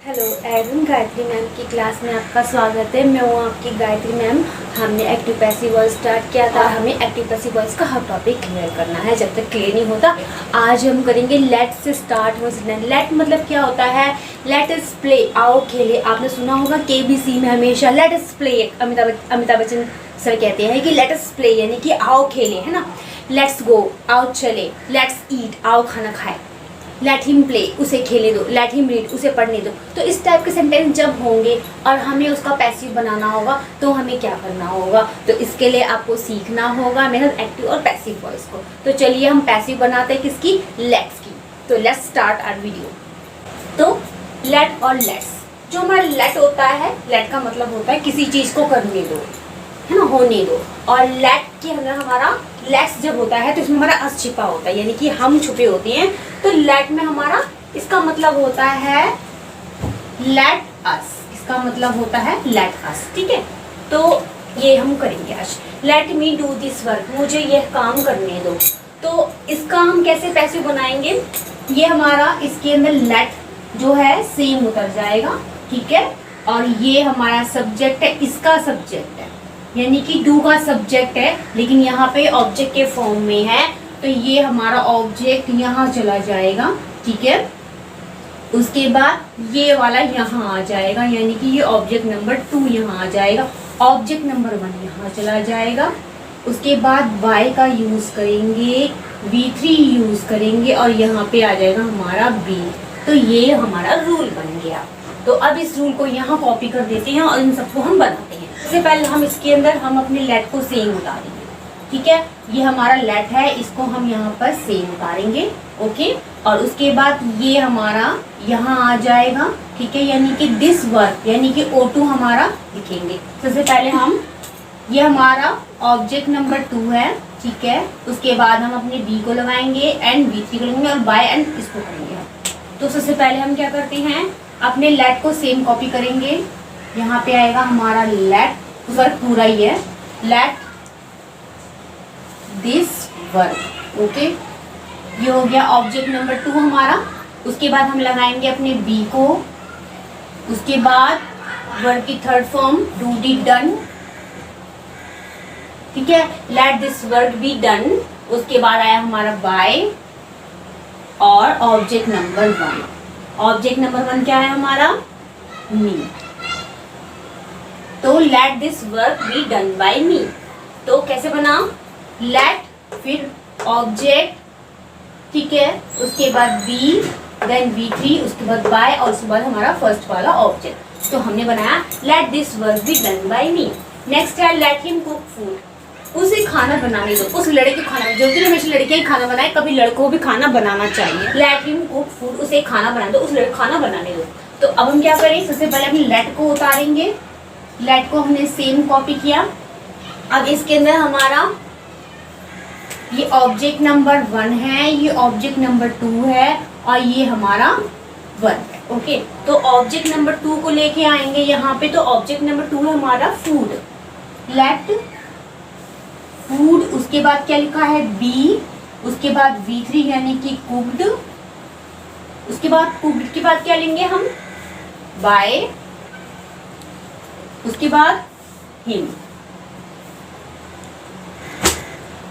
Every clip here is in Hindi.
हेलो एवरीवन, गायत्री मैम की क्लास में आपका स्वागत है। मैं हूँ आपकी गायत्री मैम। हमने एक्टिव पैसिव वॉइस स्टार्ट किया था। हमें एक्टिव पैसिव वॉइस का हर टॉपिक क्लियर करना है। जब तक क्लियर नहीं होता, आज हम करेंगे लेट से स्टार्ट हो। लेट मतलब क्या होता है? लेट इज प्ले, आओ खेले। आपने सुना होगा KBC में हमेशा let is play. Amitabh Bachchan sir कहते हैं कि लेट इज प्ले, यानी कि आओ खेले, है ना। लेट्स गो, आओ चले। लेट्स ईट, आओ खाना खाए। लेट हिम प्ले, उसे खेले दो। लेट हिम रीड, उसे पढ़ने दो। तो इस टाइप के सेंटेंस जब होंगे और हमें उसका पैसिव बनाना होगा तो हमें क्या करना होगा? तो इसके लिए आपको सीखना होगा मेथड एक्टिव और पैसिव वॉइस को। तो चलिए हम पैसिव बनाते हैं किसकी? लेट्स की। तो लेट्स स्टार्ट आवर वीडियो। तो लेट और लेट्स, जो हमारा लेट होता है, लेट का मतलब होता है किसी चीज को करने दो, है ना, होने दो। और लेट के अंदर हमारा लेट्स जब होता है तो इसमें हमारा अस छिपा होता है, यानी कि हम छुपे होते हैं। तो लेट में हमारा इसका मतलब होता है लेट अस। इसका मतलब होता है लेट अस, ठीक है। तो ये हम करेंगे आज। Let me do this work, मुझे यह काम करने दो। तो इसका हम कैसे पैसिव बनाएंगे? ये हमारा इसके अंदर लेट जो है सेम उतर जाएगा, ठीक है। और ये हमारा सब्जेक्ट है, इसका सब्जेक्ट है, यानी कि डू का सब्जेक्ट है, लेकिन यहाँ पे ऑब्जेक्ट के फॉर्म में है। तो ये हमारा ऑब्जेक्ट यहाँ चला जाएगा, ठीक है। उसके बाद ये वाला यहाँ आ जाएगा, यानी कि ये ऑब्जेक्ट नंबर 2 यहाँ आ जाएगा। ऑब्जेक्ट नंबर 1 यहाँ चला जाएगा। उसके बाद वाई का यूज करेंगे, V3 यूज करेंगे, और यहाँ पे आ जाएगा हमारा B। तो ये हमारा रूल बन गया। तो अब इस रूल को यहाँ कॉपी कर देते हैं और इन सबको हम बनाते हैं। सबसे पहले हम इसके अंदर हम अपने लेट को सेम उतारेंगे, ठीक है। ये हमारा लेट है, इसको हम यहाँ पर सेम उतारेंगे, ओके। और उसके बाद ये हमारा यहाँ आ जाएगा, ठीक है, यानी कि दिस वर्क, यानी कि O2 हमारा लिखेंगे। सबसे पहले हम, ये हमारा ऑब्जेक्ट नंबर 2 है, ठीक है। उसके बाद हम अपने B को लगाएंगे एंड V3 को लगाएंगे और बाय एंड इसको करेंगे। तो सबसे पहले हम क्या करते हैं, अपने लेट को सेम कॉपी करेंगे। यहाँ पे आएगा हमारा लेट वर्क, पूरा ही है, लेट दिस वर्क, ओके। ये हो गया ऑब्जेक्ट नंबर 2 हमारा। उसके बाद हम लगाएंगे अपने B को। उसके बाद वर्क की third form do D done, ठीक है। Late this work be done. उसके बाद आया हमारा बाय और ऑब्जेक्ट नंबर 1। ऑब्जेक्ट नंबर 1 क्या है हमारा? मी। तो let this work be done by me. तो कैसे बना? लेट, फिर ऑब्जेक्ट, ठीक है, उसके बाद B, देन V3, उसके बाद बाय, और उसके बाद हमारा फर्स्ट वाला ऑब्जेक्ट। तो हमने बनाया late this work be done by me. Next है लेट हिम कुक फूड, उसे खाना बनाने दो। उस लड़के को खाना, जो कि हमेशा लड़कियां ही खाना बनाए, कभी लड़कों को भी खाना बनाना चाहिए। लेट हिम कुक फूड, उसे खाना बनाने दो, उस लड़के को खाना बनाने दो। तो अब हम क्या करें, सबसे पहले अपने लेट को उतारेंगे। लेट को हमने सेम कॉपी किया। अब इसके अंदर हमारा ये ऑब्जेक्ट नंबर 1 है, ये ऑब्जेक्ट नंबर 2 है, और ये हमारा वर्क है, ओके। तो ऑब्जेक्ट नंबर 2 को लेके आएंगे यहाँ पे। तो ऑब्जेक्ट नंबर 2 है हमारा फूड, लेट फूड। उसके बाद क्या लिखा है? B। उसके बाद V3 यानी कि कुक्ड। उसके बाद कुक्ड के बाद क्या लेंगे हम? बाय। उसके बाद हिम।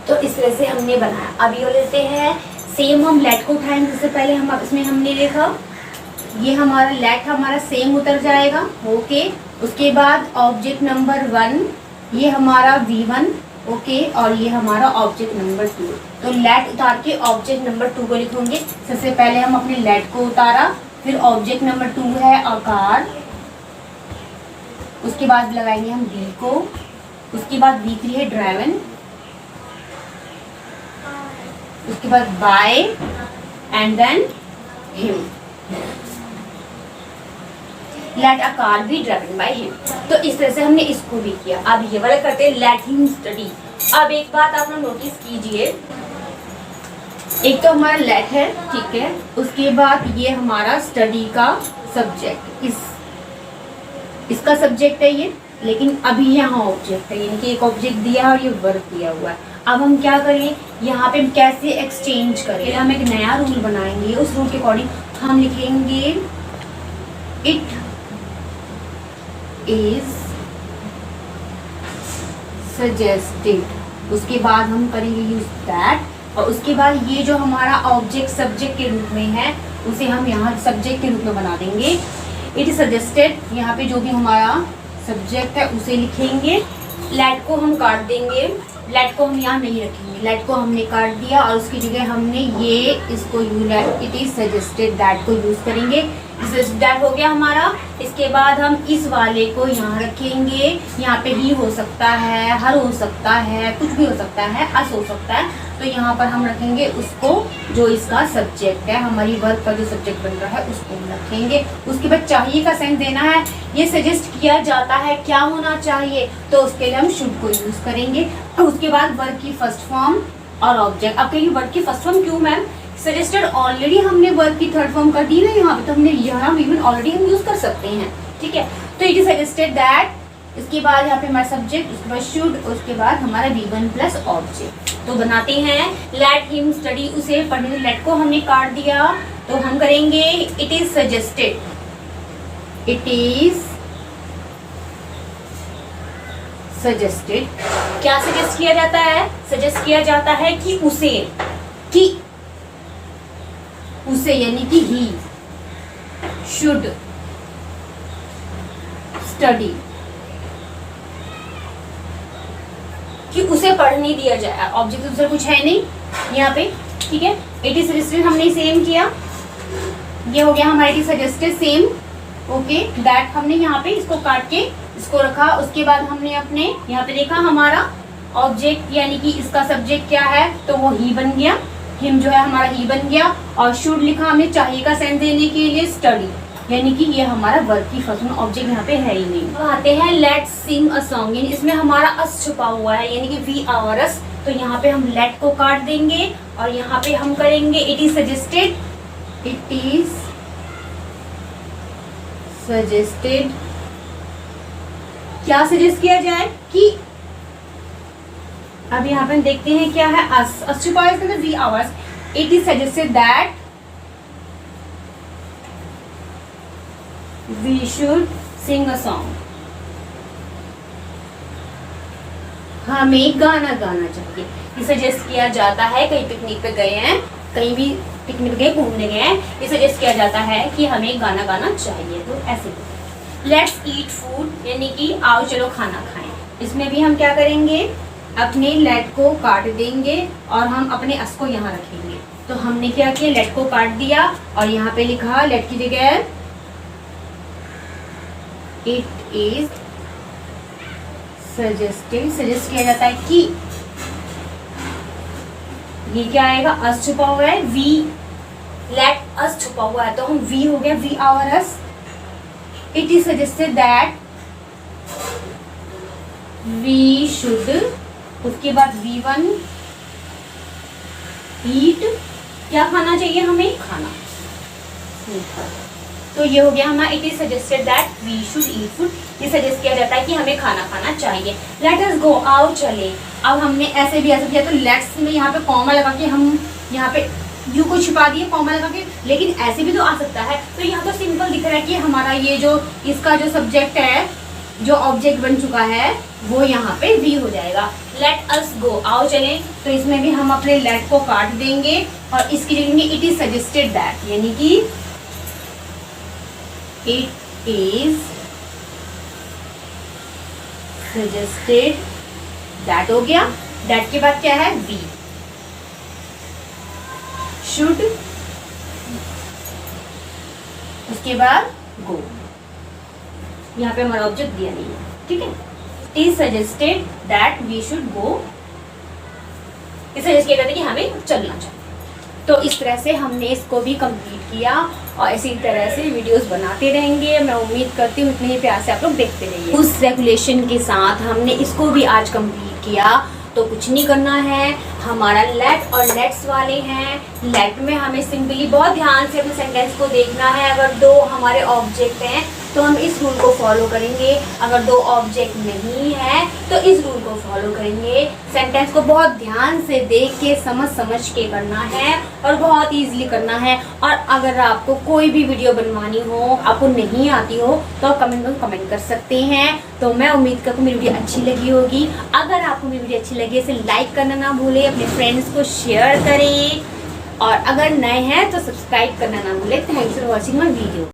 तो इस तरह से हमने बनाया। अब ये लेते हैं सेम, हम लेट को उठाएंगे। सबसे पहले हम इसमें हमने लिखा, ये हमारा लेट हमारा सेम उतर जाएगा, ओके। उसके बाद ऑब्जेक्ट नंबर 1, ये हमारा V1, ओके, और ये हमारा ऑब्जेक्ट नंबर 2। तो लेट उतार के ऑब्जेक्ट नंबर 2 को लिखेंगे। सबसे पहले हम अपने लेट को उतारा, फिर ऑब्जेक्ट नंबर 2 है आकार। उसके बाद लगाएंगे हम B को। उसके बाद V3 है ड्राइवन। उसके बाद by and then him. Let a car be driven by him. तो इस तरह से हमने इसको भी किया। अब ये वाला करते हैं लेट हिम स्टडी। अब एक बात आप लोग नोटिस कीजिए, एक तो हमारा लेट है, ठीक है। उसके बाद ये हमारा स्टडी का सब्जेक्ट, इसका सब्जेक्ट है ये, लेकिन अभी यहाँ ऑब्जेक्ट है, यानी कि एक ऑब्जेक्ट दिया है और ये वर्क दिया हुआ है। अब हम क्या करें, यहाँ पे हम कैसे एक्सचेंज करें? हम एक नया रूल बनाएंगे। उस रूल के अकॉर्डिंग हम लिखेंगे इट इज सजेस्टेड। उसके बाद हम करेंगे यूज दैट, और उसके बाद ये जो हमारा ऑब्जेक्ट सब्जेक्ट के रूप में है उसे हम यहाँ सब्जेक्ट के रूप में बना देंगे। इट इज सजेस्टेड, यहाँ पे जो भी हमारा सब्जेक्ट है उसे लिखेंगे। लेट को हम काट देंगे, लेट को हम यहाँ नहीं रखेंगे, लेट को हमने काट दिया और उसकी जगह हमने ये इसको इट इज सजेस्टेड दैट को यूज करेंगे। दैट हो गया हमारा। इसके बाद हम इस वाले को यहाँ रखेंगे, यहाँ पे ही हो सकता है, हर हो सकता है, कुछ भी हो सकता है, अस हो सकता है, तो यहाँ पर हम रखेंगे उसको जो इसका सब्जेक्ट है, हमारी वर्ब का जो सब्जेक्ट बन रहा है उसको हम रखेंगे। उसके बाद चाहिए का सेंस देना है, ये सजेस्ट किया जाता है क्या होना चाहिए, तो उसके लिए हम शुड को यूज करेंगे। उसके बाद वर्ब की फर्स्ट फॉर्म और ऑब्जेक्ट। अब कहीं वर्ब की फर्स्ट फॉर्म क्यों मैम, सजेस्टेड ऑलरेडी हमने वर्ब की थर्ड फॉर्म कर दी ना यहाँ पे, तो हमने यहाँ इवन ऑलरेडी हम यूज कर सकते हैं, ठीक है। तो इट इज सजेस्टेड दैट, इसके बाद यहाँ पे हमारा सब्जेक्ट, उसके बाद शुड, उसके बाद हमारा V1 प्लस ऑब्जेक्ट। तो बनाते हैं लेट हिम स्टडी, उसे पढ़ने, लेट को हमने काट दिया तो हम करेंगे it is suggested, it is suggested. क्या सजेस्ट किया जाता है, सजेस्ट किया जाता है कि उसे यानी कि ही शुड स्टडी, कि उसे पढ़ने दिया जाए। ऑब्जेक्ट दूसरा कुछ है नहीं यहाँ पे, ठीक है। इट इज सजेस्टेड हमने सेम किया, ये हो गया हमारा it is suggested same, okay. That हमने यहाँ पे इसको काट के इसको रखा। उसके बाद हमने अपने यहाँ पे देखा हमारा ऑब्जेक्ट यानी कि इसका सब्जेक्ट क्या है, तो वो ही बन गया, हिम जो है हमारा ही बन गया। और शुड लिखा हमने चाहिए का सेंस देने के लिए स्टडी, यानी कि ये हमारा वर्ब की फर्स्ट ऑब्जेक्ट यहाँ पे है ही नहीं। अब आते हैं लेट्स सिंग अ सॉन्ग, यानी इसमें हमारा अस छुपा हुआ है, यानी कि वी आवर अस, तो यहाँ पे हम लेट को काट देंगे और यहाँ पे हम करेंगे it is suggested, it is suggested. क्या सजेस्ट किया जाए कि, अब यहाँ पे देखते हैं क्या है, अस छुपा है इसके अंदर, we ours. It is suggested that we should sing a song, हमें गाना गाना चाहिए। ये सजेस्ट किया जाता है, कहीं पिकनिक पे गए हैं, कहीं भी पिकनिक गए, घूमने गए हैं, ये सजेस्ट किया जाता है कि हमें गाना गाना चाहिए, तो ऐसे। लेट्स ईट फूड, यानी कि आओ चलो खाना खाएं। इसमें भी हम क्या करेंगे, अपने लेट को काट देंगे और हम अपने अस को यहाँ रखेंगे। तो हमने क्या किया, लेट को काट दिया और यहाँ पे लिखा लेट की जगह इट इज सजेस्टेड, सजेस्ट किया जाता है कि, ये क्या आएगा, अस छुपा हुआ है, वी, लेट अस छुपा हुआ है तो हम वी हो गया, we our us. It is suggested that we should, उसके बाद V1 ईट, क्या खाना चाहिए हमें, खाना। तो ये हो गया हमारा it is suggested that we should eat food, ये सजेस्ट किया जाता है कि हमें खाना खाना चाहिए। लेट अस गो, आओ चले। अब हमने ऐसे भी ऐसे किया, तो लेट्स में यहाँ पे कॉमा लगा के हम यहाँ पे यू को छिपा दिए कॉमा लगा के, लेकिन ऐसे भी तो आ सकता है। तो यहाँ तो सिंपल दिख रहा है कि हमारा ये जो इसका जो सब्जेक्ट है, जो ऑब्जेक्ट बन चुका है, वो यहाँ पे वी हो जाएगा। लेट अस गो, आओ चलें, तो इसमें भी हम अपने लेट को काट देंगे और इसकी जगह इट इज सजेस्टेड दैट, यानी कि इट इज सजेस्टेड दैट हो गया। दैट के बाद क्या है, वी शुड, उसके बाद गो। यहाँ पे हमारा ऑब्जेक्ट दिया नहीं है, ठीक है। It is suggested that we should go, इस सजेस्ट किया जाता है कि हमें चलना चाहिए। तो इस तरह से हमने इसको भी कंप्लीट किया और इसी तरह से वीडियोस बनाते रहेंगे। मैं उम्मीद करती हूँ इतने ही प्यार से आप लोग देखते रहिए। उस रेगुलेशन के साथ हमने इसको भी आज कंप्लीट किया। तो कुछ नहीं करना है, हमारा लेट और लेट्स वाले हैं। लेट में हमें सिंपली बहुत ध्यान से अपने सेंटेंस को देखना है। अगर दो हमारे ऑब्जेक्ट हैं तो हम इस रूल को फॉलो करेंगे। अगर दो ऑब्जेक्ट नहीं है तो इस रूल को फॉलो करेंगे। सेंटेंस को बहुत ध्यान से देख के समझ के करना है और बहुत ईजिली करना है। और अगर आपको कोई भी वीडियो बनवानी हो, आपको नहीं आती हो, तो आप कमेंट में कमेंट कर सकते हैं। तो मैं उम्मीद करती हूँ मेरी वीडियो अच्छी लगी होगी। अगर आपको मेरी वीडियो अच्छी लगी इसे लाइक करना ना भूलें, अपने फ्रेंड्स को शेयर करें और अगर नए हैं तो सब्सक्राइब करना ना भूलें। Thanks for watching my video.